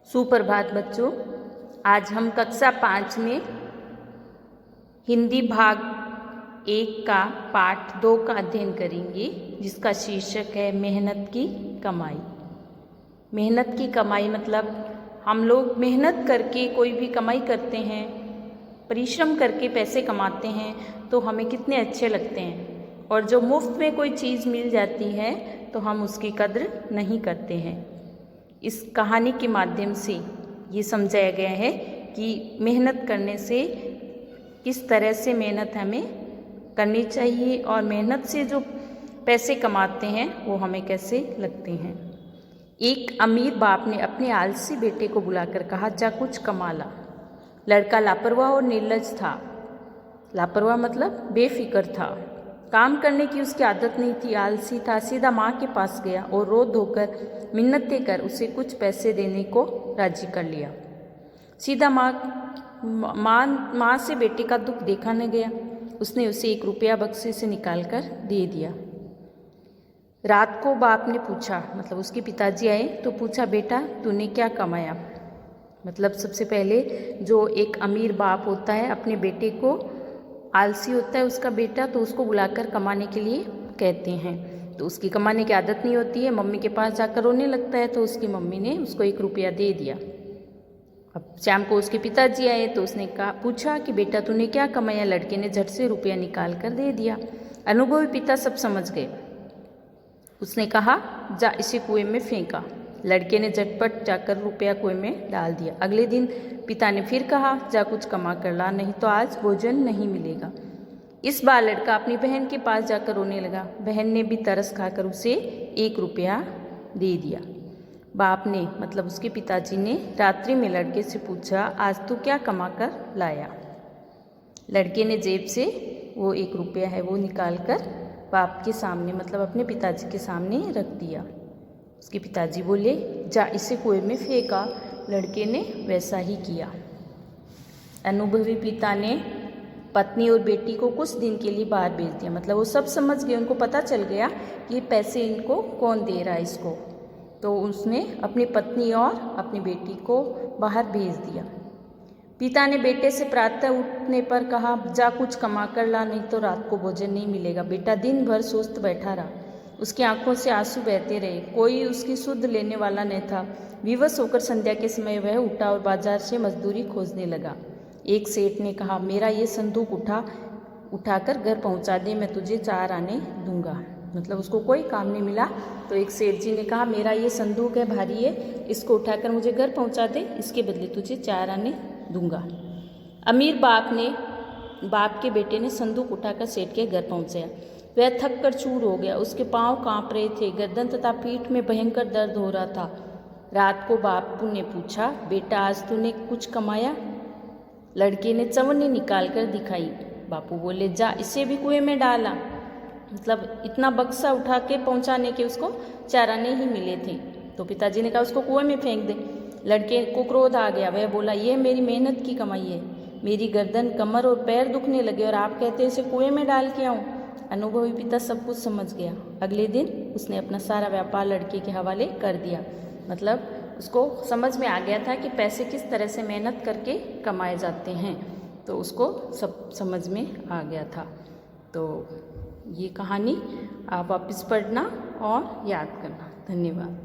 सुप्रभात बच्चों। आज हम कक्षा 5 में हिंदी भाग 1 का पाठ 2 का अध्ययन करेंगे, जिसका शीर्षक है मेहनत की कमाई। मेहनत की कमाई मतलब हम लोग मेहनत करके कोई भी कमाई करते हैं, परिश्रम करके पैसे कमाते हैं तो हमें कितने अच्छे लगते हैं, और जो मुफ्त में कोई चीज़ मिल जाती है तो हम उसकी कद्र नहीं करते हैं। इस कहानी के माध्यम से ये समझाया गया है कि मेहनत करने से किस तरह से मेहनत हमें करनी चाहिए और मेहनत से जो पैसे कमाते हैं वो हमें कैसे लगते हैं। एक अमीर बाप ने अपने आलसी बेटे को बुलाकर कहा, जा कुछ कमा ला। लड़का लापरवाह और निर्लज था। लापरवाह मतलब बेफिक्र था, काम करने की उसकी आदत नहीं थी, आलसी था। सीधा माँ के पास गया और रो धोकर मिन्नतें कर उसे कुछ पैसे देने को राजी कर लिया। सीधा माँ से बेटे का दुख देखा न गया। उसने उसे 1 रुपया बक्से से निकाल कर दे दिया। रात को बाप ने पूछा, मतलब उसके पिताजी आए तो पूछा, बेटा तूने क्या कमाया। मतलब सबसे पहले जो एक अमीर बाप होता है अपने बेटे को, आलसी होता है उसका बेटा, तो उसको बुलाकर कमाने के लिए कहते हैं। तो उसकी कमाने की आदत नहीं होती है, मम्मी के पास जाकर रोने लगता है, तो उसकी मम्मी ने उसको 1 रुपया दे दिया। अब शाम को उसके पिताजी आए तो उसने पूछा कि बेटा तूने क्या कमाया। लड़के ने झट से रुपया निकाल कर दे दिया। अनुभवी पिता सब समझ गए। उसने कहा, जा इसे कुएं में फेंका। लड़के ने झटपट जाकर रुपया कुएं में डाल दिया। अगले दिन पिता ने फिर कहा, जा कुछ कमा कर ला, नहीं तो आज भोजन नहीं मिलेगा। इस बार लड़का अपनी बहन के पास जाकर रोने लगा। बहन ने भी तरस खाकर उसे 1 रुपया दे दिया। बाप ने मतलब उसके पिताजी ने रात्रि में लड़के से पूछा, आज तू क्या कमा कर लाया। लड़के ने जेब से वो 1 रुपया है वो निकाल कर बाप के सामने मतलब अपने पिताजी के सामने रख दिया। उसके पिताजी बोले, जा इसे कुएं में फेंका। लड़के ने वैसा ही किया। अनुभवी पिता ने पत्नी और बेटी को कुछ दिन के लिए बाहर भेज दिया। मतलब वो सब समझ गए, उनको पता चल गया कि पैसे इनको कौन दे रहा है इसको। तो उसने अपनी पत्नी और अपनी बेटी को बाहर भेज दिया। पिता ने बेटे से प्रातः उठने पर कहा, जा कुछ कमा कर ला, नहीं तो रात को भोजन नहीं मिलेगा। बेटा दिन भर सुस्त बैठा रहा। उसकी आंखों से आंसू बहते रहे। कोई उसकी सुध लेने वाला न था। विवश होकर संध्या के समय वह उठा और बाजार से मजदूरी खोजने लगा। एक सेठ ने कहा, मेरा ये संदूक उठाकर घर पहुंचा दे, मैं तुझे 4 आने दूंगा। मतलब उसको कोई काम नहीं मिला तो एक सेठ जी ने कहा, मेरा ये संदूक है, भारी है, इसको उठाकर मुझे घर पहुंचा दे, इसके बदले तुझे 4 आने दूंगा। अमीर बाप के बेटे ने संदूक उठाकर सेठ के घर पहुंचाया। वह थक कर चूर हो गया। उसके पांव कांप रहे थे, गर्दन तथा पीठ में भयंकर दर्द हो रहा था। रात को बापू ने पूछा, बेटा आज तूने कुछ कमाया। लड़के ने चवन्नी निकाल कर दिखाई। बापू बोले, जा इसे भी कुएं में डाला। मतलब इतना बक्सा उठा के पहुंचाने के उसको 4 आने ही मिले थे। तो पिताजी ने कहा, उसको कुएं में फेंक दे। लड़के को क्रोध आ गया। वह बोला, यह मेरी मेहनत की कमाई है, मेरी गर्दन, कमर और पैर दुखने लगे और आप कहते हैं इसे कुएं में डाल के आऊँ। अनुभवी पिता सब कुछ समझ गया। अगले दिन उसने अपना सारा व्यापार लड़के के हवाले कर दिया। मतलब उसको समझ में आ गया था कि पैसे किस तरह से मेहनत करके कमाए जाते हैं, तो उसको सब समझ में आ गया था। तो ये कहानी आप वापस पढ़ना और याद करना। धन्यवाद।